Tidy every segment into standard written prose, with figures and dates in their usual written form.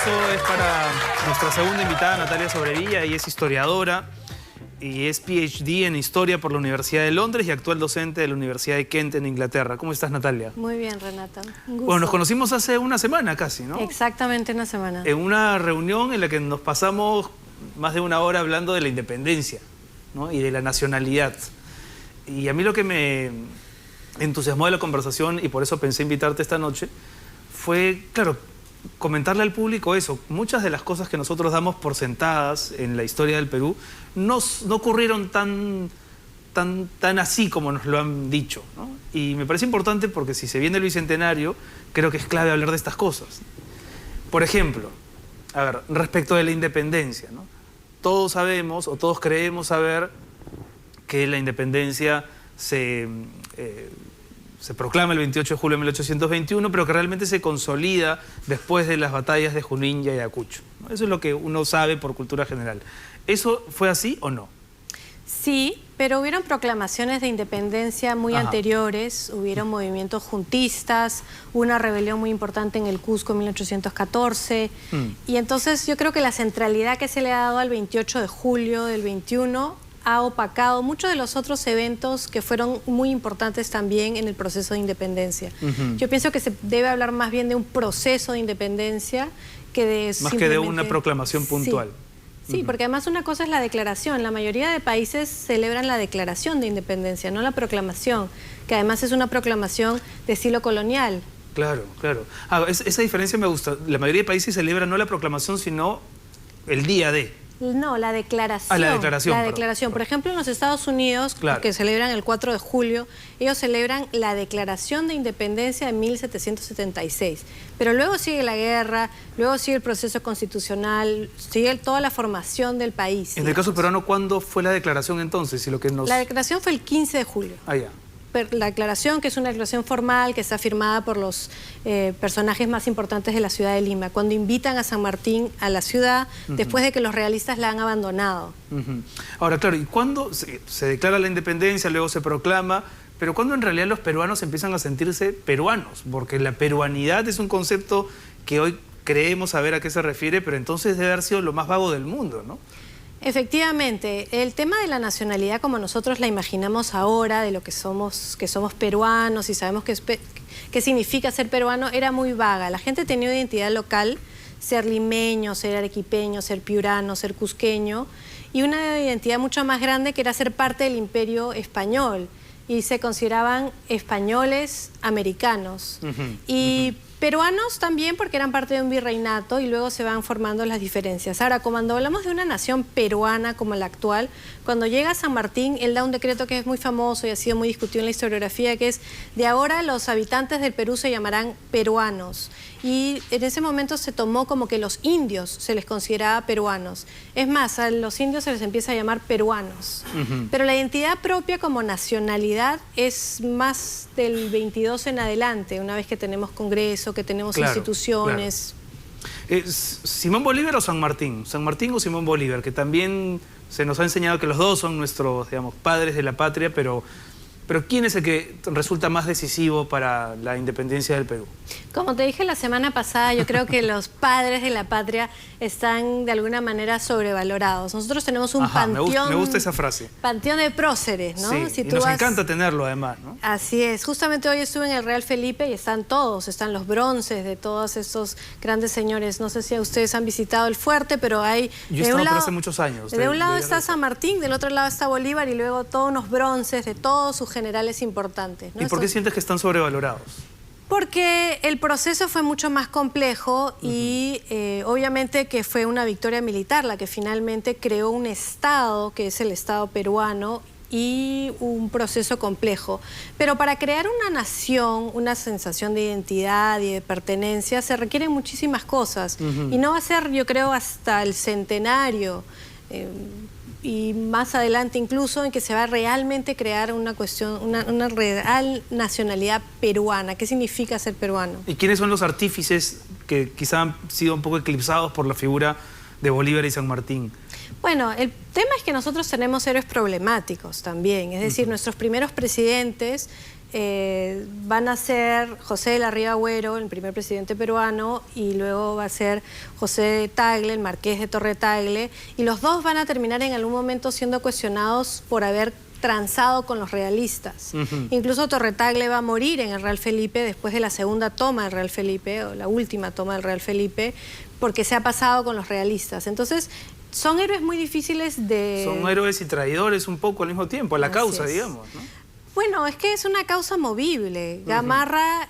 aplauso es para nuestra segunda invitada, Natalia Sobrevilla. Ella es historiadora y es PhD en Historia por la Universidad de Londres y actual docente de la Universidad de Kent en Inglaterra. ¿Cómo estás, Natalia? Muy bien, Renata. Un gusto. Bueno, nos conocimos hace una semana casi, ¿no? Exactamente una semana. En una reunión en la que nos pasamos más de una hora hablando de la independencia, ¿no? Y de la nacionalidad. Y a mí lo que me entusiasmó de la conversación, y por eso pensé invitarte esta noche, fue, claro, comentarle al público eso. Muchas de las cosas que nosotros damos por sentadas en la historia del Perú no ocurrieron tan así como nos lo han dicho, ¿no? Y me parece importante porque si se viene el Bicentenario, creo que es clave hablar de estas cosas. Por ejemplo, a ver, respecto de la independencia, ¿no? Todos sabemos o todos creemos saber que la independencia se proclama el 28 de julio de 1821, pero que realmente se consolida después de las batallas de Junín y Ayacucho, ¿no? Eso es lo que uno sabe por cultura general. ¿Eso fue así o no? Sí, pero hubieron proclamaciones de independencia muy anteriores, hubieron movimientos juntistas, una rebelión muy importante en el Cusco en 1814, y entonces yo creo que la centralidad que se le ha dado al 28 de julio del 21 ha opacado muchos de los otros eventos que fueron muy importantes también en el proceso de independencia. Yo pienso que se debe hablar más bien de un proceso de independencia que de más que de una proclamación puntual. Sí, porque además una cosa es la declaración. La mayoría de países celebran la declaración de independencia, no la proclamación, que además es una proclamación de estilo colonial. Claro, claro. Esa diferencia me gusta. La mayoría de países celebran no la proclamación, sino el día de. No, la declaración. La declaración. La declaración. Por ejemplo, en los Estados Unidos, que celebran el 4 de julio, ellos celebran la Declaración de Independencia de 1776. Pero luego sigue la guerra, luego sigue el proceso constitucional, sigue toda la formación del país. En el caso peruano, ¿cuándo fue la declaración entonces? La declaración fue el 15 de julio. Ah, ya. La declaración, que es una declaración formal, que está firmada por los personajes más importantes de la ciudad de Lima, cuando invitan a San Martín a la ciudad, después de que los realistas la han abandonado. Ahora, claro, ¿y cuándo se declara la independencia, luego se proclama? Pero ¿cuándo en realidad los peruanos empiezan a sentirse peruanos? Porque la peruanidad es un concepto que hoy creemos saber a qué se refiere, pero entonces debe haber sido lo más vago del mundo, ¿no? Efectivamente, el tema de la nacionalidad como nosotros la imaginamos ahora, de lo que somos peruanos y sabemos qué significa ser peruano, era muy vaga. La gente tenía una identidad local, ser limeño, ser arequipeño, ser piurano, ser cusqueño, y una identidad mucho más grande que era ser parte del imperio español, y se consideraban españoles americanos. Y peruanos también porque eran parte de un virreinato y luego se van formando las diferencias. Ahora, cuando hablamos de una nación peruana como la actual, cuando llega San Martín, él da un decreto que es muy famoso y ha sido muy discutido en la historiografía, que es: de ahora los habitantes del Perú se llamarán peruanos. Y en ese momento se tomó como que los indios se les consideraba peruanos. Es más, a los indios se les empieza a llamar peruanos. Pero la identidad propia como nacionalidad es más del 22 en adelante, una vez que tenemos Congreso, que tenemos instituciones. ¿Simón Bolívar o San Martín? ¿San Martín o Simón Bolívar? Que también se nos ha enseñado que los dos son nuestros, digamos, padres de la patria, pero ¿quién es el que resulta más decisivo para la independencia del Perú? Como te dije la semana pasada, yo creo que los padres de la patria están de alguna manera sobrevalorados. Nosotros tenemos un panteón... Me gusta esa frase. Panteón de próceres, ¿no? Sí, y nos encanta tenerlo además, ¿no? Así es. Justamente hoy estuve en el Real Felipe y están todos, están los bronces de todos estos grandes señores. No sé si ustedes han visitado el fuerte, pero hay... Yo he estado por hace muchos años. De un lado está San Martín, del otro lado está Bolívar y luego todos unos bronces de todos sus generales importantes, ¿no? ¿Y por qué sientes que están sobrevalorados? Porque el proceso fue mucho más complejo y obviamente que fue una victoria militar la que finalmente creó un Estado, que es el Estado peruano, y un proceso complejo. Pero para crear una nación, una sensación de identidad y de pertenencia, se requieren muchísimas cosas. Y no va a ser, yo creo, hasta el centenario y más adelante incluso, en que se va a realmente crear una real nacionalidad peruana. ¿Qué significa ser peruano? ¿Y quiénes son los artífices que quizá han sido un poco eclipsados por la figura de Bolívar y San Martín? Bueno, el tema es que nosotros tenemos héroes problemáticos también, es decir, nuestros primeros presidentes van a ser José de la Riva Agüero, el primer presidente peruano, y luego va a ser José Tagle, el marqués de Torre Tagle, y los dos van a terminar en algún momento siendo cuestionados por haber transado con los realistas. Incluso Torre Tagle va a morir en el Real Felipe después de la segunda toma del Real Felipe, o la última toma del Real Felipe, porque se ha pasado con los realistas. Entonces, son héroes muy difíciles de... Son héroes y traidores un poco al mismo tiempo, a la causa, digamos, ¿no? Bueno, es que es una causa movible. Gamarra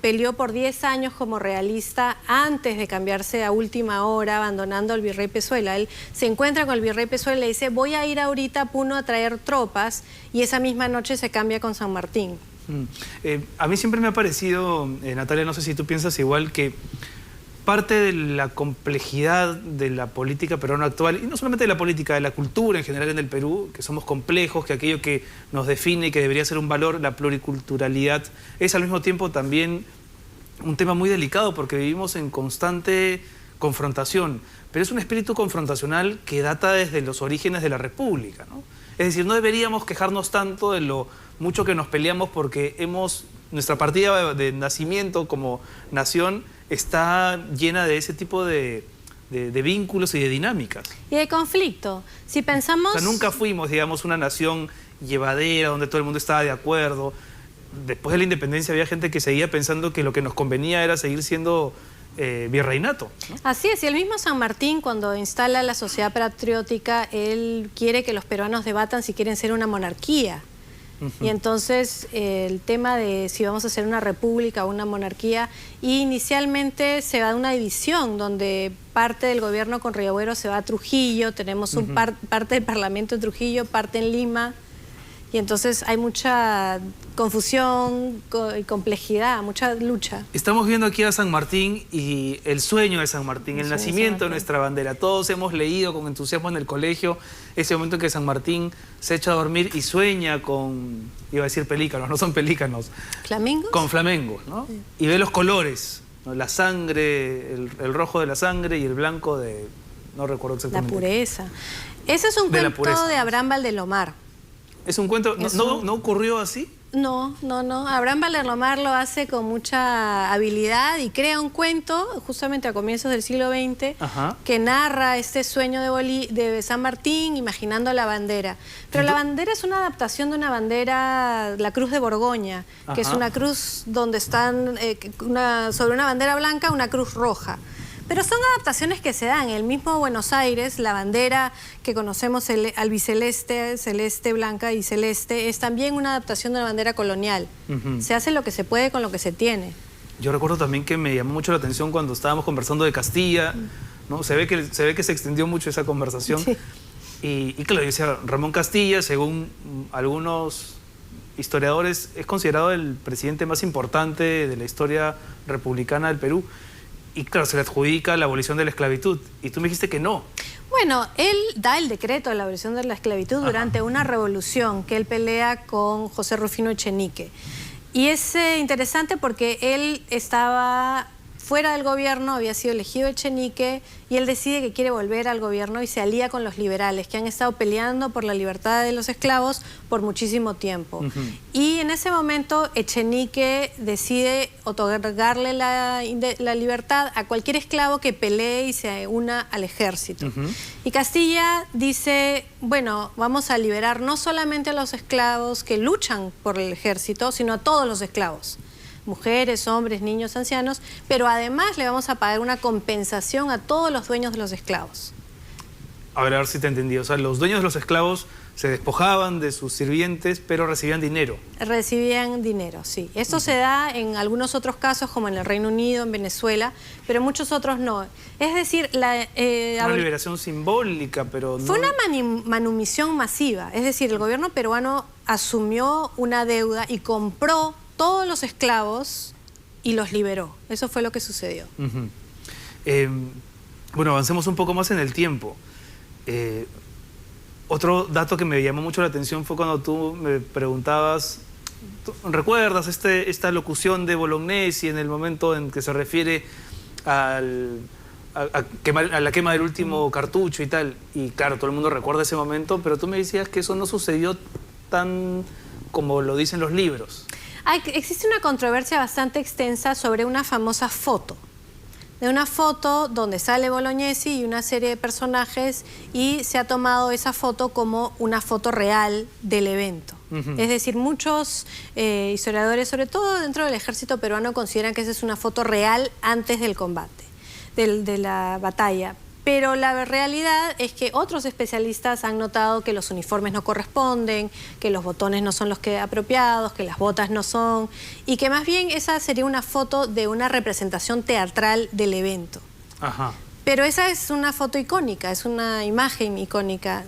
peleó por 10 años como realista antes de cambiarse a última hora, abandonando al virrey Pezuela. Él se encuentra con el virrey Pezuela y le dice, voy a ir ahorita a Puno a traer tropas, y esa misma noche se cambia con San Martín. A mí siempre me ha parecido, Natalia, no sé si tú piensas igual, que parte de la complejidad de la política peruana actual, y no solamente de la política, de la cultura en general en el Perú, que somos complejos, que aquello que nos define y que debería ser un valor, la pluriculturalidad, es al mismo tiempo también un tema muy delicado porque vivimos en constante confrontación, pero es un espíritu confrontacional que data desde los orígenes de la República, ¿no? Es decir, no deberíamos quejarnos tanto de lo mucho que nos peleamos porque nuestra partida de nacimiento como nación está llena de ese tipo de vínculos y de dinámicas. Y de conflicto. Si pensamos... O sea, nunca fuimos, digamos, una nación llevadera, donde todo el mundo estaba de acuerdo. Después de la independencia había gente que seguía pensando que lo que nos convenía era seguir siendo virreinato, ¿no? Así es, y el mismo San Martín, cuando instala la sociedad patriótica, él quiere que los peruanos debatan si quieren ser una monarquía. Y entonces el tema de si vamos a hacer una república o una monarquía, y inicialmente se da una división donde parte del gobierno con Río Agüero se va a Trujillo, tenemos parte del parlamento en Trujillo, parte en Lima, y entonces hay mucha confusión y complejidad, mucha lucha. Estamos viendo aquí a San Martín y el sueño de San Martín, el nacimiento de nuestra bandera. Todos hemos leído con entusiasmo en el colegio ese momento en que San Martín se echa a dormir y sueña con, iba a decir pelícanos, no son pelícanos. ¿Flamingos? Con flamengos, ¿no? Sí. Y ve los colores, ¿no? La sangre, el rojo de la sangre y el blanco de, no recuerdo exactamente. La pureza. Ese es un cuento de Abraham Valdelomar. ¿Es un cuento? ¿No ocurrió así? No. Abraham Valdelomar lo hace con mucha habilidad y crea un cuento, justamente a comienzos del siglo XX, que narra este sueño de San Martín, imaginando la bandera. Pero la bandera es una adaptación de una bandera, la Cruz de Borgoña, que es una cruz donde están, sobre una bandera blanca, una cruz roja. Pero son adaptaciones que se dan. En el mismo Buenos Aires, la bandera que conocemos, albiceleste, celeste, blanca y celeste, es también una adaptación de la bandera colonial. Se hace lo que se puede con lo que se tiene. Yo recuerdo también que me llamó mucho la atención cuando estábamos conversando de Castilla, ¿no? Se ve que se extendió mucho esa conversación. Sí. Y claro, yo decía, Ramón Castilla, según algunos historiadores, es considerado el presidente más importante de la historia republicana del Perú. Y claro, se le adjudica la abolición de la esclavitud. Y tú me dijiste que no. Bueno, él da el decreto de la abolición de la esclavitud durante una revolución que él pelea con José Rufino Echenique. Y es interesante porque él estaba fuera del gobierno, había sido elegido Echenique, y él decide que quiere volver al gobierno y se alía con los liberales, que han estado peleando por la libertad de los esclavos por muchísimo tiempo. Y en ese momento Echenique decide otorgarle la libertad a cualquier esclavo que pelee y se una al ejército. Y Castilla dice, bueno, vamos a liberar no solamente a los esclavos que luchan por el ejército, sino a todos los esclavos. Mujeres, hombres, niños, ancianos, pero además le vamos a pagar una compensación a todos los dueños de los esclavos. A ver si te entendí. O sea, los dueños de los esclavos se despojaban de sus sirvientes, pero recibían dinero. Recibían dinero, sí. Esto se da en algunos otros casos, como en el Reino Unido, en Venezuela, pero en muchos otros no. Es decir, una liberación simbólica, pero no... Fue una manumisión masiva. Es decir, el gobierno peruano asumió una deuda y compró todos los esclavos y los liberó. Eso fue lo que sucedió. Bueno, avancemos un poco más en el tiempo. Otro dato que me llamó mucho la atención fue cuando tú me preguntabas, ¿recuerdas esta locución de Bolognesi en el momento en que se refiere a la quema del último cartucho y tal? Y claro, todo el mundo recuerda ese momento, pero tú me decías que eso no sucedió tan como lo dicen los libros. Existe una controversia bastante extensa sobre una famosa foto. De una foto donde sale Bolognesi y una serie de personajes, y se ha tomado esa foto como una foto real del evento. Es decir, muchos historiadores, sobre todo dentro del ejército peruano, consideran que esa es una foto real antes del combate, de la batalla. Pero la realidad es que otros especialistas han notado que los uniformes no corresponden, que los botones no son los apropiados, que las botas no son, y que más bien esa sería una foto de una representación teatral del evento. Ajá. Pero esa es una foto icónica, es una imagen icónica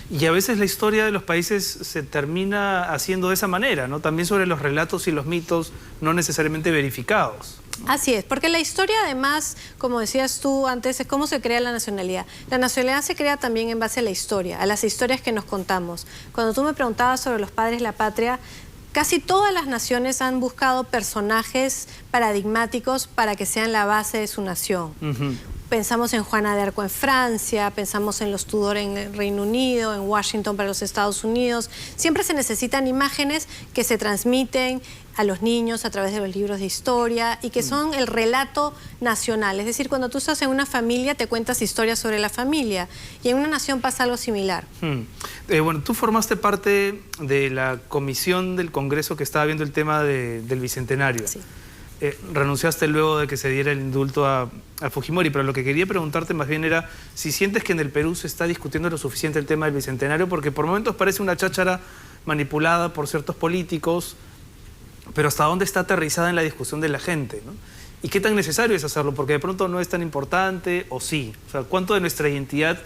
Y a veces la historia de los países se termina haciendo de esa manera, ¿no? También sobre los relatos y los mitos no necesariamente verificados. Así es, porque la historia además, como decías tú antes, es cómo se crea la nacionalidad. La nacionalidad se crea también en base a la historia, a las historias que nos contamos. Cuando tú me preguntabas sobre los padres de la patria, casi todas las naciones han buscado personajes paradigmáticos para que sean la base de su nación. Pensamos en Juana de Arco en Francia, pensamos en los Tudor en el Reino Unido, en Washington para los Estados Unidos. Siempre se necesitan imágenes que se transmiten a los niños a través de los libros de historia y que son el relato nacional. Es decir, cuando tú estás en una familia te cuentas historias sobre la familia, y en una nación pasa algo similar. Bueno, tú formaste parte de la comisión del Congreso que estaba viendo el tema del Bicentenario. Sí. Renunciaste luego de que se diera el indulto a Fujimori, pero lo que quería preguntarte más bien era si sientes que en el Perú se está discutiendo lo suficiente el tema del Bicentenario, porque por momentos parece una cháchara manipulada por ciertos políticos, pero hasta dónde está aterrizada en la discusión de la gente, ¿no? ¿Y qué tan necesario es hacerlo? Porque de pronto no es tan importante, o sí. O sea, ¿cuánto de nuestra identidad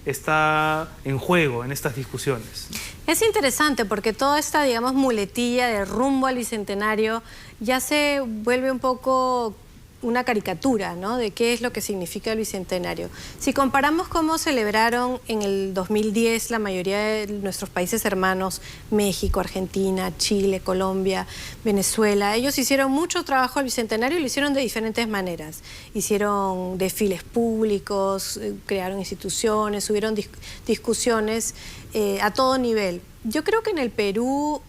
está en juego en estas discusiones? Es interesante porque toda esta, digamos, muletilla de rumbo al Bicentenario ya se vuelve un poco una caricatura, ¿no?, de qué es lo que significa el Bicentenario. Si comparamos cómo celebraron en el 2010 la mayoría de nuestros países hermanos, México, Argentina, Chile, Colombia, Venezuela, ellos hicieron mucho trabajo al Bicentenario y lo hicieron de diferentes maneras. Hicieron desfiles públicos, crearon instituciones, hubieron discusiones a todo nivel. Yo creo que en el Perú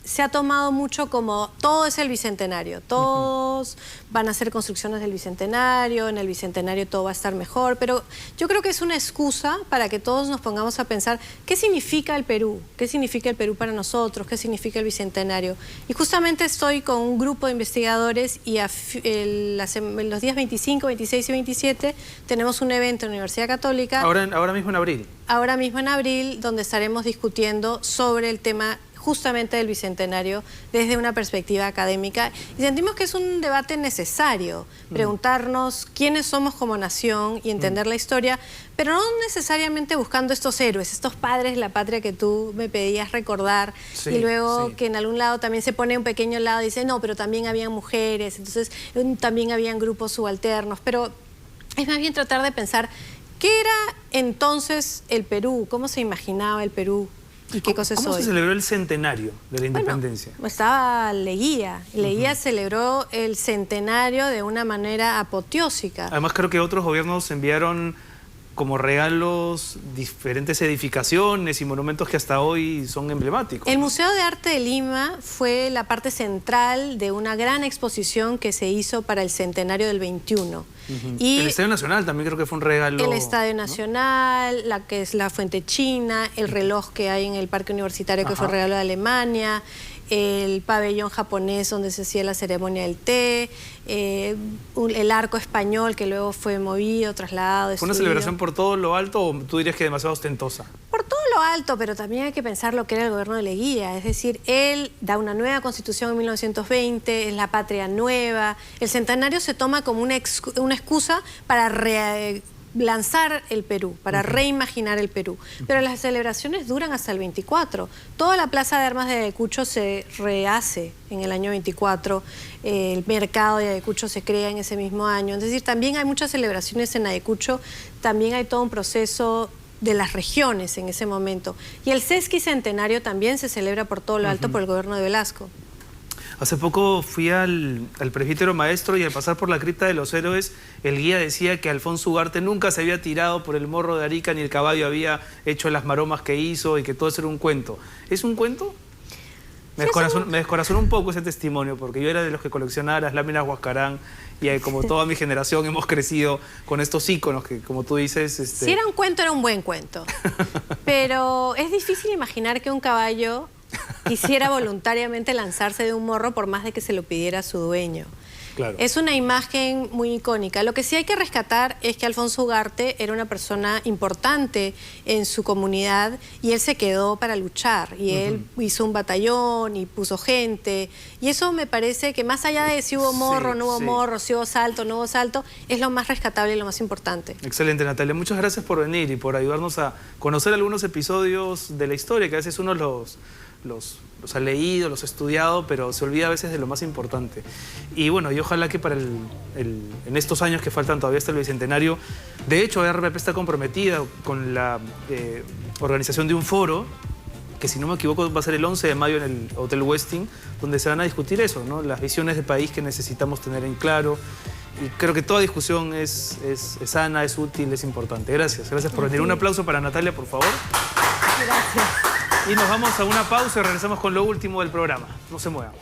se ha tomado mucho como todo es el Bicentenario, todos van a hacer construcciones del Bicentenario, en el Bicentenario todo va a estar mejor, pero yo creo que es una excusa para que todos nos pongamos a pensar qué significa el Perú para nosotros, qué significa el Bicentenario. Y justamente estoy con un grupo de investigadores y los días 25, 26 y 27 tenemos un evento en la Universidad Católica. Ahora mismo en abril. Ahora mismo en abril, donde estaremos discutiendo sobre el tema justamente del Bicentenario desde una perspectiva académica, y sentimos que es un debate necesario, preguntarnos quiénes somos como nación y entender la historia, pero no necesariamente buscando estos héroes, estos padres de la patria que tú me pedías recordar, y luego que en algún lado también se pone un pequeño lado y dice, no, pero también habían mujeres, entonces también habían grupos subalternos, pero es más bien tratar de pensar qué era entonces el Perú, cómo se imaginaba el Perú. ¿Y qué cosa es hoy? ¿Cómo se celebró el centenario de la independencia? Bueno, estaba Leguía. Leguía celebró el centenario de una manera apoteósica. Además, creo que otros gobiernos enviaron como regalos diferentes edificaciones y monumentos que hasta hoy son emblemáticos. El Museo de Arte de Lima fue la parte central de una gran exposición que se hizo para el centenario del 21. Y el Estadio Nacional también creo que fue un regalo. El Estadio Nacional, la que es la Fuente China, el reloj que hay en el Parque Universitario que fue regalo de Alemania, el pabellón japonés donde se hacía la ceremonia del té, el arco español que luego fue movido, trasladado. ¿Fue una celebración por todo lo alto o tú dirías que demasiado ostentosa? Por todo lo alto, pero también hay que pensar lo que era el gobierno de Leguía. Es decir, él da una nueva constitución en 1920, es la patria nueva. El centenario se toma como una excusa para lanzar el Perú, para reimaginar el Perú. Pero las celebraciones duran hasta el 24. Toda la Plaza de Armas de Ayacucho se rehace en el año 24. El mercado de Ayacucho se crea en ese mismo año. Es decir, también hay muchas celebraciones en Ayacucho. También hay todo un proceso de las regiones en ese momento. Y el sesquicentenario también se celebra por todo lo alto por el gobierno de Velasco. Hace poco fui al presbítero maestro y al pasar por la cripta de los héroes, el guía decía que Alfonso Ugarte nunca se había tirado por el morro de Arica ni el caballo había hecho las maromas que hizo y que todo eso era un cuento. ¿Es un cuento? Me descorazonó un poco ese testimonio, porque yo era de los que coleccionaba las láminas Huascarán y como toda mi generación hemos crecido con estos íconos que, como tú dices... Si era un cuento, era un buen cuento. Pero es difícil imaginar que un caballo quisiera voluntariamente lanzarse de un morro por más de que se lo pidiera su dueño. Claro. Es una imagen muy icónica. Lo que sí hay que rescatar es que Alfonso Ugarte era una persona importante en su comunidad y él se quedó para luchar. Y él hizo un batallón y puso gente. Y eso me parece que más allá de si hubo morro, no hubo morro, si hubo salto, no hubo salto, es lo más rescatable y lo más importante. Excelente, Natalia. Muchas gracias por venir y por ayudarnos a conocer algunos episodios de la historia que a veces uno los ha leído, los ha estudiado, pero se olvida a veces de lo más importante. Y bueno, y ojalá que para en estos años que faltan todavía hasta el Bicentenario, de hecho RPP está comprometida con la organización de un foro, que si no me equivoco va a ser el 11 de mayo en el Hotel Westin, donde se van a discutir eso, ¿no? Las visiones de país que necesitamos tener en claro. Y creo que toda discusión es sana, es útil, es importante. Gracias por venir. Un aplauso para Natalia, por favor. Gracias. Y nos vamos a una pausa y regresamos con lo último del programa. No se muevan.